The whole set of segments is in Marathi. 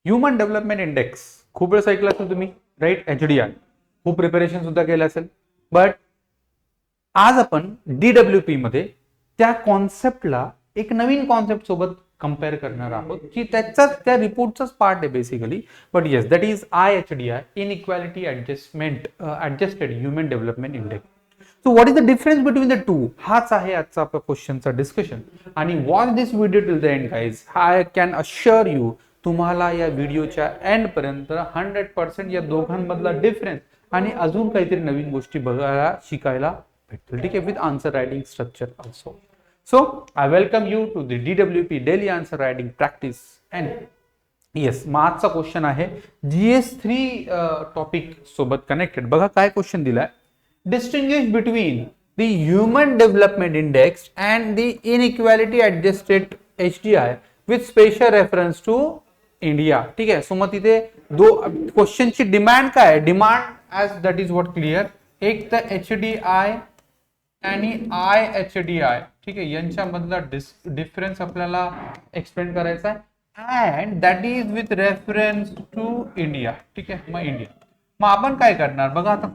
ह्युमन डेव्हलपमेंट इंडेक्स खूप वेळेस ऐकलं असेल तुम्ही, राईट. HDI खूप प्रिपरेशन सुद्धा केलं असेल. बट आज आपण DWP मध्ये त्या कॉन्सेप्टला एक नवीन कॉन्सेप्ट सोबत कंपेअर करणार आहोत, की त्याचाच त्या रिपोर्टचाच पार्ट आहे basically. But yes, that is IHDI, inequality adjusted human development index. So what is the difference between the two, हाच आहे आजचा आपला क्वेश्चनचा डिस्कशन. आणि watch this video till the end guys. I can assure you, तुम्हाला या व्हिडिओच्या एंड पर्यंत 100% या दोघांमधला डिफरन्स आणि अजून काहीतरी नवीन गोष्टी बघायला शिकायला भेटतील. ठीक आहे, with answer writing structure also. So I welcome you to the DWP daily answer writing practice. And yes, मग आजचा क्वेश्चन आहे GS3 टॉपिक सोबत कनेक्टेड. बघा काय क्वेश्चन दिलाय. Distinguish between the human development index and the inequality adjusted HDI with special reference to India. ठीक आहे. सो मग तिथे क्वेश्चनची डिमांड काय आहे? Demand as that is what clear. एक तर HDI आणि IHDI, ठीक आहे, यांच्यामधला डिफरन्स आपल्याला एक्सप्लेन करायचा आहे. And that is with reference to India. ठीक आहे, मग इंडिया. मग आपण काय करणार बघा. आता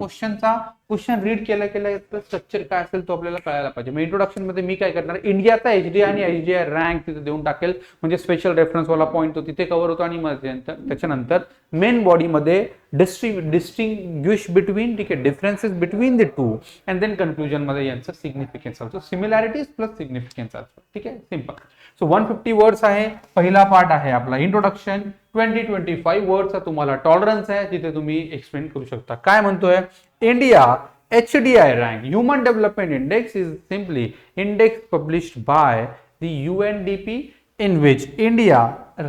क्वेश्चन रीड केल्या स्ट्रक्चर काय असेल तो आपल्याला कळायला पाहिजे. मग इंट्रोडक्शन मध्ये मी काय करणार, इंडियाचा HDI आणि HDI रँक तिथे देऊन टाकेल, म्हणजे स्पेशल रेफरन्स वाला पॉईंट तो तिथे कव्हर होतो. आणि मग त्याच्यानंतर मेन बॉडीमध्ये डिस्टिंग्विश बिटवीन, ठीक आहे, differences between the two, and then conclusion मध्ये यांचं सिग्निफिकन्स असतो, सिमिलॅरिटीज प्लस सिग्निफिकन्स असतो. ठीक आहे, सिंपल. सो 150 वर्ड्स आहे. पहिला पार्ट आहे आपला इंट्रोडक्शन. 20-25 वर्डचा तुम्हाला टॉलरन्स आहे, जिथे तुम्ही एक्सप्लेन करू शकता. काय म्हणतोय, India HDI rank, Human Development Index, is simply index published by the UNDP, in which India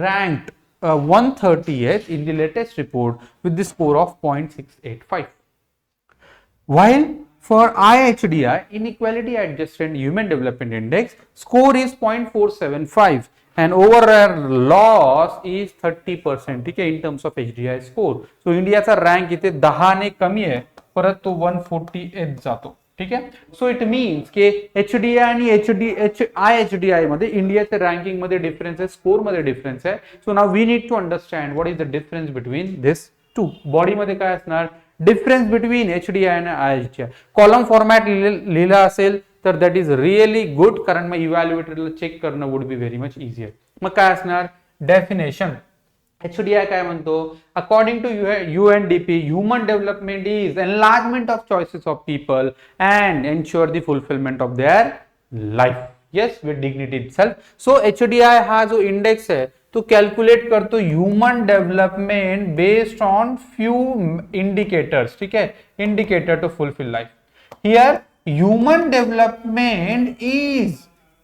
ranked 130th in the latest report with the score of 0.685. While for IHDI, Inequality Adjusted Human Development Index, score is 0.475 and overall loss is 30%. ठीक आहे, in terms of HDI score. So इंडियाचा रँक इथे 10 ने कमी आहे, परत तो 148 जातो. ठीक आहे. सो इट मीन्स की HDI आणि IHDI मध्ये इंडियाच्या रँकिंग मध्ये डिफरन्स आहे, स्कोर मध्ये डिफरन्स आहे. So now we need to understand what is the difference between this two. बॉडीमध्ये काय असणार, डिफरन्स बिटवीन HDI आणि IHDI. कॉलम फॉर्मॅट लिहिला असेल तर दॅट इज रिअली गुड, कारण मग इव्हॅल्युएटरला चेक करणं would be very much easier. मग काय असणार, डेफिनेशन. HDI काय म्हणतो, according to UNDP, human development is enlargement of choices of people and ensure the fulfilment of their life. Yes, with dignity itself. So HDI हा जो इंडेक्स आहे तो कॅल्क्युलेट करतो human development based on few indicators. ठीक आहे, indicator to fulfil life. Here human development is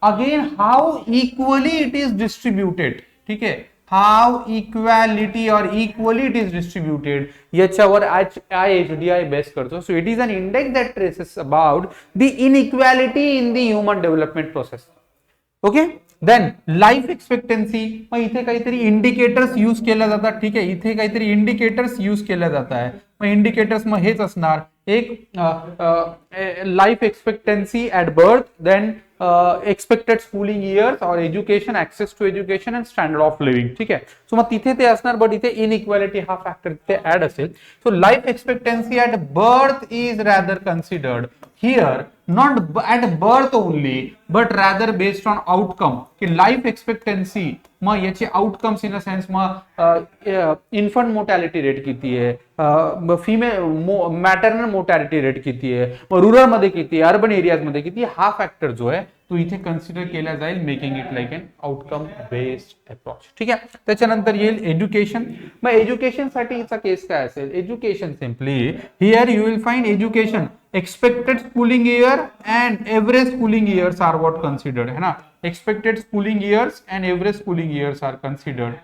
again how equally it is distributed. ठीक आहे, हाउ इक्वालिटी और इक्वली इट इज डिस्ट्रीब्युटेड याच्यावर IHDI बेस करतो. So it is an index that traces about the inequality in the human development process. Okay. Then life expectancy. मग इथे काहीतरी इंडिकेटर्स यूज केल्या जातात. ठीक आहे, इथे काहीतरी इंडिकेटर्स यूज केल्या जात आहे. मग इंडिकेटर्स मग हेच असणार, एक life expectancy at birth, then expected schooling years और education, access to education and standard of living. ठीक आहे. सो मग तिथे ते असणार, बट इथे इनइक्वालिटी हा फॅक्टर तिथे ऍड असेल. So life expectancy at birth is rather considered here not at birth only but rather based on outcome. की लाईफ एक्सपेक्टन्सी मग याचे आउटकम्स इन अ सेन्स, मग इन्फंट मोर्टॅलिटी रेट किती आहे, फिमेल मॅटर्नल मोर्टॅलिटी रेट किती आहे, मग रुरल मध्ये किती, अर्बन एरियाज मध्ये किती, हा फॅक्टर जो आहे तो इथे कन्सिडर केला जाईल, making it like an outcome based approach. ठीक आहे. त्याच्यानंतर येईल एज्युकेशन. मग एज्युकेशन साठीचा केस काय असेल, education simply here you will find education expected schooling year and average schooling years are what considered, है ना. expected schooling years and average schooling years are considered.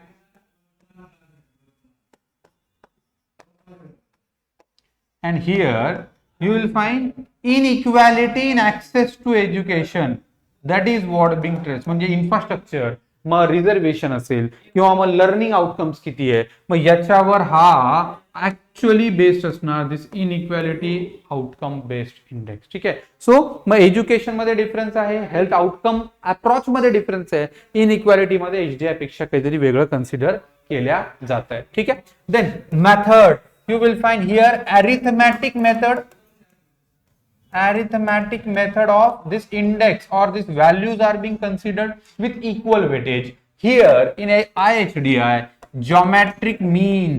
And here you will find inequality in access to education, that is what being traced. म्हणजे infrastructure, मग रिझर्वेशन असेल किंवा मग लर्निंग आउटकम्स किती आहे, मग याच्यावर हा ऍक्च्युअली बेस्ड असणार दिस इनइक्वॅलिटी आउटकम बेस्ड इंडेक्स. ठीक आहे. सो मग एज्युकेशन मध्ये डिफरन्स आहे, हेल्थ आउटकम अप्रोच मध्ये डिफरन्स आहे, इनइक्वॅलिटी मध्ये HDI पेक्षा काहीतरी वेगळं कन्सिडर केल्या जात आहे. ठीक आहे. Then method you will find here arithmetic method of this index or these values are being considered with equal weightage. Here in a IHDI, geometric mean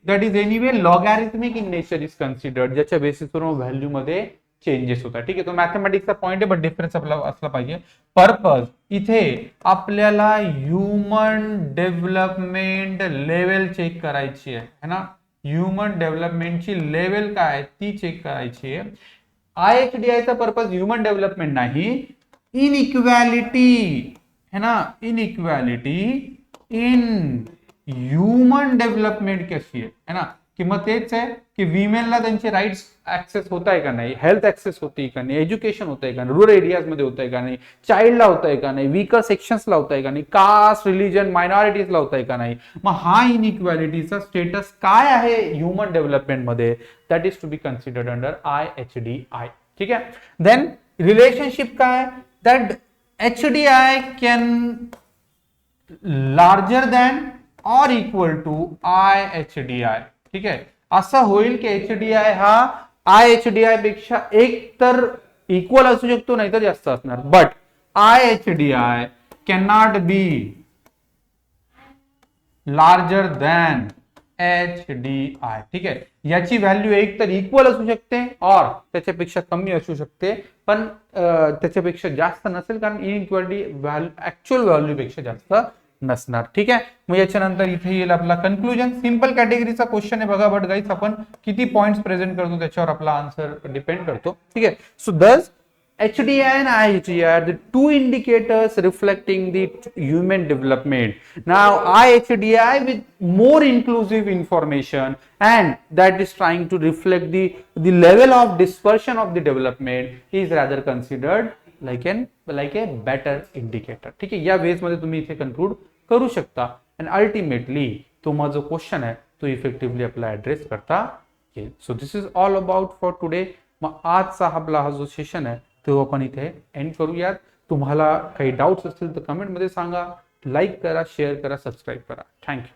that is anyway logarithmic in nature is considered, ज्याच्या बेसिसवर व्हॅल्यू मध्ये चेंजेस होतात. ठीक आहे. तो मॅथमॅटिक्सचा पॉइंट आहे, बट डिफरन्स आपला असला पाहिजे. पर्पज इथे आपल्याला ह्युमन डेव्हलपमेंट लेवल चेक करायची आहे ना. ह्युमन डेव्हलपमेंटची लेवल काय ती चेक करायची आहे. IHDIचा पर्पज ह्युमन डेव्हलपमेंट नाही, इनइक्वॅलिटी है ना, इनइक्वॅलिटी इन ह्युमन डेव्हलपमेंट कशी आहे ना, कि मग तेच आहे की विमेनला त्यांचे राईट्स ऍक्सेस होत आहे का नाही, हेल्थ ऍक्सेस होती का नाही, एज्युकेशन होत आहे का नाही, रूरल एरियाज मध्ये होत आहे का नाही, चाइल्डला होत आहे का नाही, वीकर सेक्शन्सला होत आहे का नाही, कास्ट रिलीजन मायनॉरिटीजला होत आहे का नाही. मग हा इनइक्वॅलिटीचा स्टेटस काय आहे ह्युमन डेव्हलपमेंट मध्ये, that is to be considered under IHDI. ठीक आहे. देन रिलेशनशिप काय, that HDI can larger than और इक्वल टू IHDI. ठीक आहे. असं होईल की HDI हा IHDI पेक्षा एक तर इक्वल असू शकतो, नाही तर जास्त असणार. But IHDI can not be larger than HDI. ठीक आहे. याची व्हॅल्यू एक तर इक्वल असू शकते और त्याच्यापेक्षा कमी असू शकते, पण त्याच्यापेक्षा जास्त नसेल, कारण इनइक्वॅलिटी ऍक्च्युअल व्हॅल्यू पेक्षा जास्त नसणार. ठीक आहे. मग याच्यानंतर इथे येईल आपला कन्क्लुजन. सिंपल कॅटेगरीचा क्वेश्चन आहे बघा, बट गाईज आपण किती पॉइंट्स प्रेझेंट करतो त्याच्यावर आपला आन्सर डिपेंड करतो. ठीक आहे. सो दस HDI and IHDI are the two indicators reflecting the human development. Now IHDI with more inclusive information and that is trying to reflect the level of dispersion of the development is rather considered like a better indicator. ठीक आहे. या बेस मध्ये तुम्ही इथे कन्क्लूड करू शकता. आणि अल्टिमेटली तुम्हा जो क्वेश्चन आहे तो इफेक्टिव्हली आपला ऍड्रेस करता येईल. So this is all about for today. मग आजचा आपला हा जो सेशन आहे तो आपण इथे एंड करूयात. तुम्हाला काही डाऊट्स असतील तर कमेंटमध्ये सांगा, लाईक करा, शेअर करा, सबस्क्राईब करा. थँक्यू.